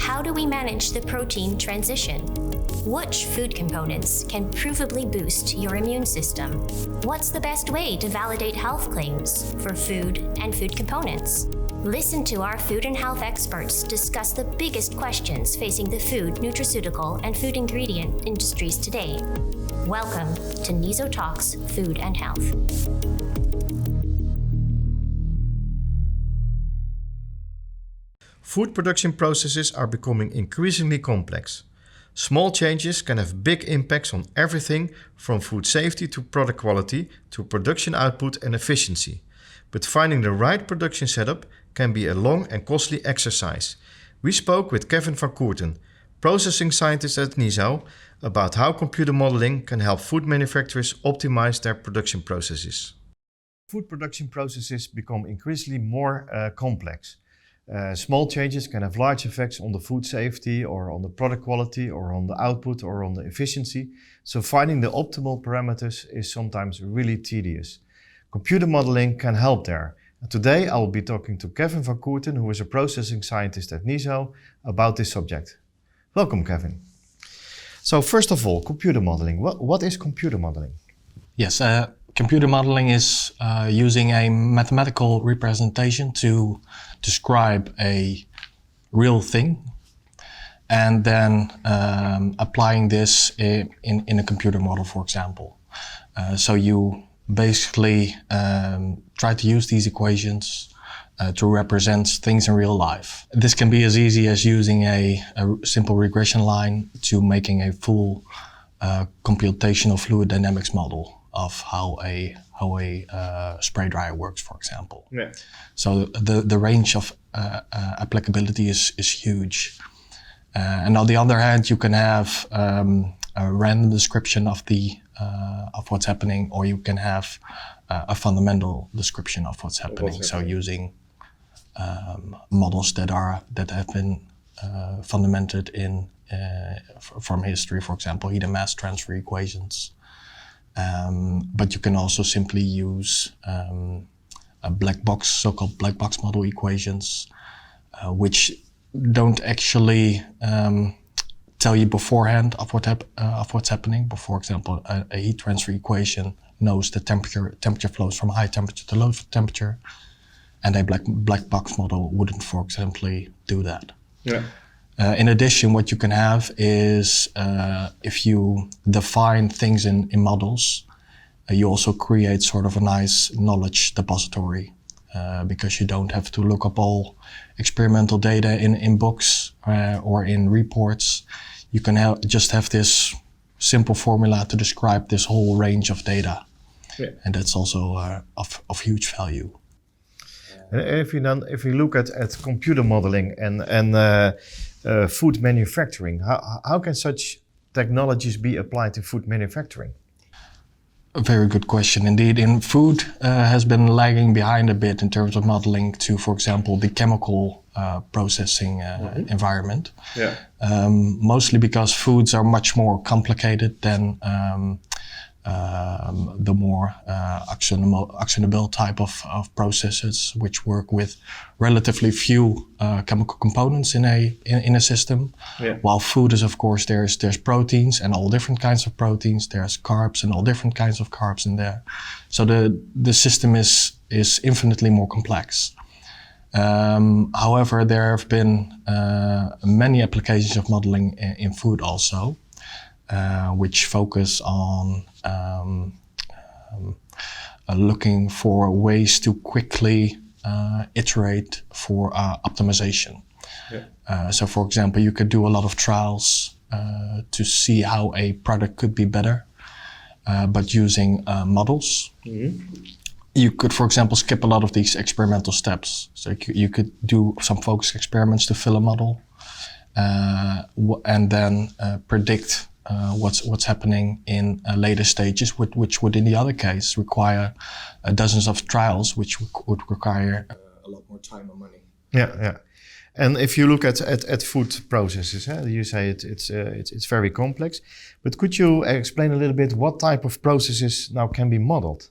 How do we manage the protein transition? Which food components can provably boost your immune system? What's the best way to validate health claims for food and food components? Listen to our food and health experts discuss the biggest questions facing the food, nutraceutical, and food ingredient industries today. Welcome to NIZO Talks Food and Health. Food production processes are becoming increasingly complex. Small changes can have big impacts on everything from food safety to product quality to production output and efficiency. But finding the right production setup can be a long and costly exercise. We spoke with Kevin van Koerten, processing scientist at NIZO, about how computer modeling can help food manufacturers optimize their production processes. Food production processes become increasingly more complex. Small changes can have large effects on the food safety or on the product quality or on the output or on the efficiency. So finding the optimal parameters is sometimes really tedious. Computer modeling can help there. And today I will be talking to Kevin van Koerten, who is a processing scientist at NIZO, about this subject. Welcome, Kevin. So first of all, computer modeling. What is computer modeling? Yes, computer modeling is using a mathematical representation to describe a real thing and then applying this in a computer model, for example. So you basically try to use these equations to represent things in real life. This can be as easy as using a simple regression line to making a full computational fluid dynamics model of how a spray dryer works, for example. Yeah. So the range of applicability is huge. And on the other hand, you can have a random description of what's happening, or you can have a fundamental description of what's happening. So using models that have been fundamented in from history, for example, heat and mass transfer equations. But you can also simply use so-called black box model equations, which don't actually tell you beforehand of what's happening. But for example, a heat transfer equation knows the temperature flows from high temperature to low temperature, and a black box model wouldn't, for example, do that. Yeah. In addition, what you can have is if you define things in models, you also create sort of a nice knowledge depository because you don't have to look up all experimental data in books or in reports. You can just have this simple formula to describe this whole range of data. Yeah. And that's also of huge value. If you look at computer modeling and food manufacturing, how can such technologies be applied to food manufacturing? A very good question indeed. In food has been lagging behind a bit in terms of modeling to, for example, the chemical processing environment. Yeah. Mostly because foods are much more complicated than the more actionable type of processes, which work with relatively few chemical components in a system. Yeah. While food is, of course, there's proteins and all different kinds of proteins. There's carbs and all different kinds of carbs in there. So the system is infinitely more complex. However, there have been many applications of modeling in food also. Which focus on looking for ways to quickly iterate for optimization. Yeah. So for example, you could do a lot of trials to see how a product could be better, but using models. Mm-hmm. You could, for example, skip a lot of these experimental steps. So you could do some focus experiments to fill a model and then predict what's happening in later stages, which would in the other case require dozens of trials, which would require a lot more time and money. Yeah. And if you look at food processes, you say it's very complex. But could you explain a little bit what type of processes now can be modeled?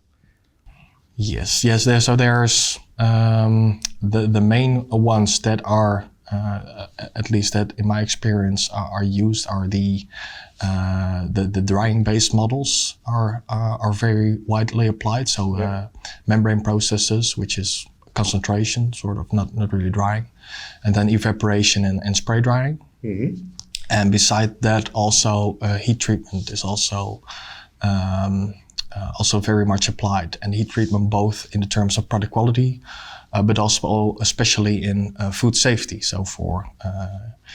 Yes. There's the main ones that are at least that in my experience, are used are the drying-based models are very widely applied. So membrane processes, which is concentration, sort of not really drying, and then evaporation and spray drying. Mm-hmm. And beside that, also heat treatment is also very much applied, and heat treatment both in the terms of product quality, but also especially in food safety. So for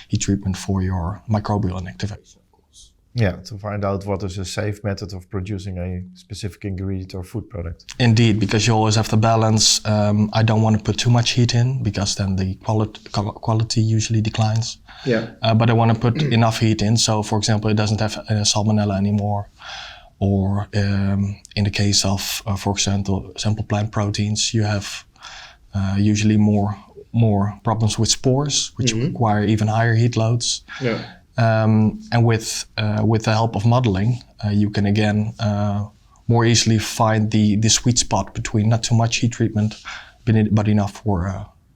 heat treatment for your microbial inactivation, of course. Yeah, to find out what is a safe method of producing a specific ingredient or food product. Indeed, because you always have to balance. I don't want to put too much heat in because then the quality usually declines. Yeah. But I want to put enough heat in. So, for example, it doesn't have salmonella anymore. Or in the case of, for example, plant proteins, you have usually more problems with spores, which require even higher heat loads. Yeah. And with the help of modeling, you can again more easily find the sweet spot between not too much heat treatment, but enough for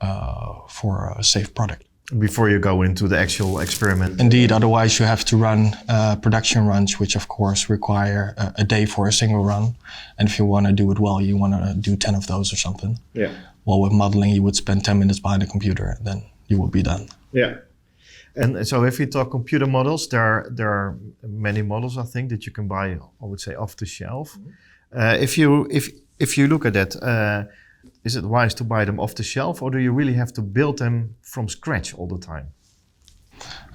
a safe product. Before you go into the actual experiment. Indeed, otherwise you have to run production runs, which of course require a day for a single run. And if you want to do it well, you want to do 10 of those or something. Yeah. Well, with modeling, you would spend 10 minutes behind a computer, and then you will be done. Yeah. And so if you talk computer models, there are many models, I think, that you can buy, I would say, off the shelf. Mm-hmm. If you look at that, is it wise to buy them off the shelf, or do you really have to build them from scratch all the time?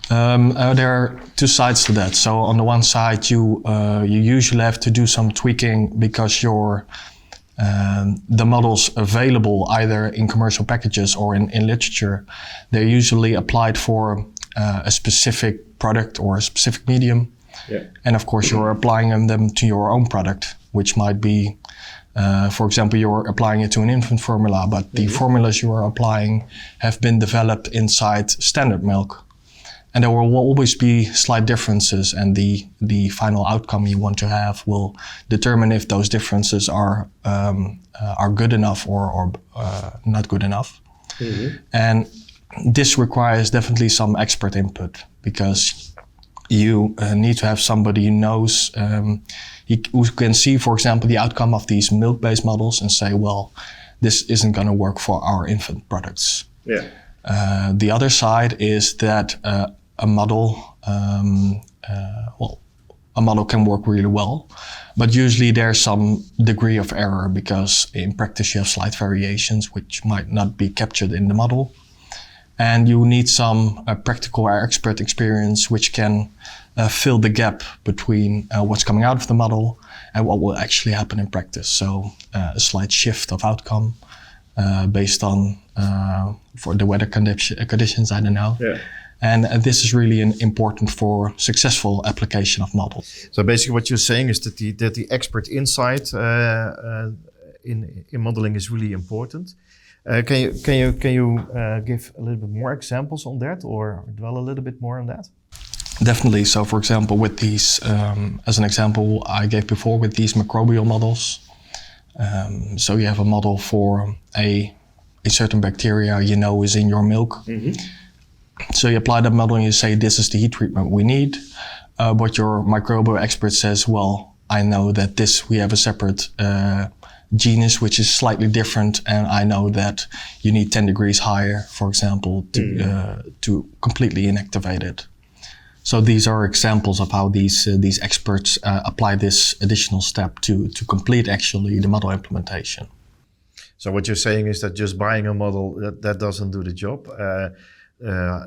There are two sides to that. So on the one side, you usually have to do some tweaking because the models available either in commercial packages or in literature, they're usually applied for a specific product or a specific medium. Yeah. And of course, you're applying them to your own product, which might be, for example, you're applying it to an infant formula, but the formulas you are applying have been developed inside standard milk. And there will always be slight differences, and the final outcome you want to have will determine if those differences are good enough or not good enough. Mm-hmm. And this requires definitely some expert input, because you need to have somebody who knows, who can see, for example, the outcome of these milk-based models and say, well, this isn't going to work for our infant products. Yeah. The other side is that a model can work really well, but usually there's some degree of error, because in practice you have slight variations which might not be captured in the model. And you need some practical or expert experience which can fill the gap between what's coming out of the model and what will actually happen in practice. So a slight shift of outcome based on for the weather conditions, I don't know. Yeah. And this is really important for successful application of models. So basically what you're saying is that the expert insight in modeling is really important. Can you give a little bit more examples on that, or dwell a little bit more on that? Definitely. So, for example, with these, as an example I gave before, with these microbial models. So you have a model for a certain bacteria is in your milk. Mm-hmm. So you apply that model and you say, this is the heat treatment we need. But your microbial expert says, well, I know that we have a separate genus which is slightly different, and I know that you need 10 degrees higher, for example, to completely inactivate it. So these are examples of how these experts apply this additional step to complete actually the model implementation. So what you're saying is that just buying a model that doesn't do the job.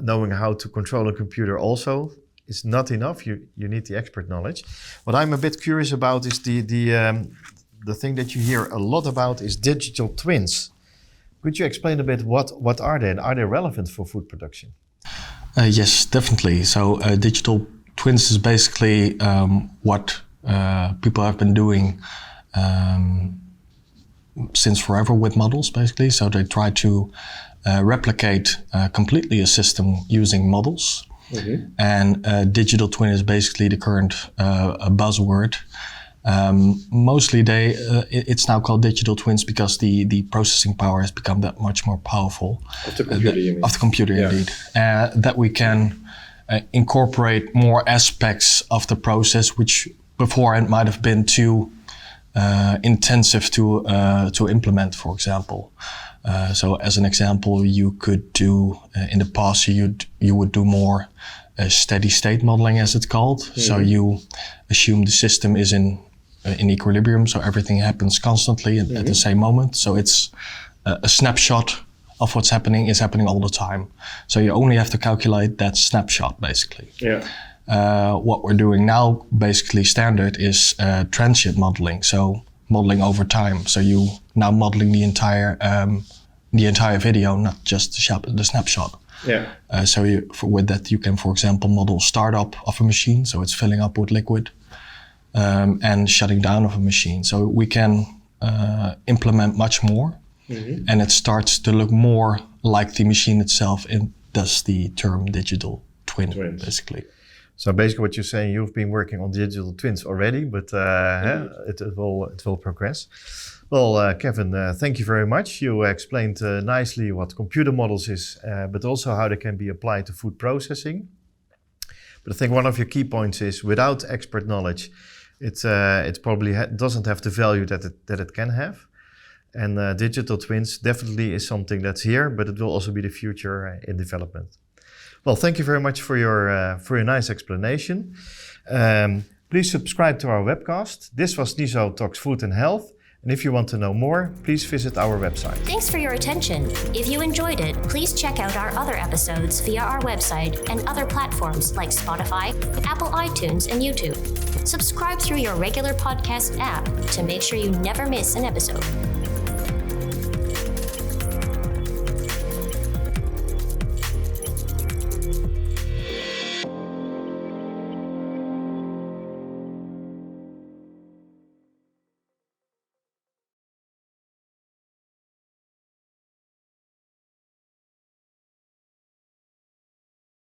Knowing how to control a computer also is not enough. You need the expert knowledge. What I'm a bit curious about is the thing that you hear a lot about is digital twins. Could you explain a bit what are they, and are they relevant for food production? Yes, definitely. So digital twins is basically what people have been doing since forever with models, basically. So they try to replicate completely a system using models. Mm-hmm. And digital twin is basically the current buzzword. Mostly it's now called digital twins because the processing power has become that much more powerful. Of the computer, you mean? Of the computer, indeed. That we can incorporate more aspects of the process, which beforehand might have been too intensive to implement, for example. So as an example, you could do, in the past, you would do more steady state modeling, as it's called. Mm-hmm. So you assume the system is in equilibrium, so everything happens constantly at the same moment. So it's a snapshot of what's happening is happening all the time. So you only have to calculate that snapshot, basically. Yeah. What we're doing now, basically standard, is transient modeling. So modeling over time. So you now modeling the entire video, not just the snapshot. Yeah. So with that, you can, for example, model startup of a machine. So it's filling up with liquid, and shutting down of a machine. So we can implement much more. Mm-hmm. And it starts to look more like the machine itself, and thus the term digital twin, basically. So basically what you're saying, you've been working on digital twins already, but it will progress. Well, Kevin, thank you very much. You explained nicely what computer models is, but also how they can be applied to food processing. But I think one of your key points is without expert knowledge, it probably doesn't have the value that it can have. And digital twins definitely is something that's here, but it will also be the future in development. Well, thank you very much for your nice explanation. Please subscribe to our webcast. This was NIZO Talks Food and Health. And if you want to know more, please visit our website. Thanks for your attention. If you enjoyed it, please check out our other episodes via our website and other platforms like Spotify, Apple iTunes, and YouTube. Subscribe through your regular podcast app to make sure you never miss an episode.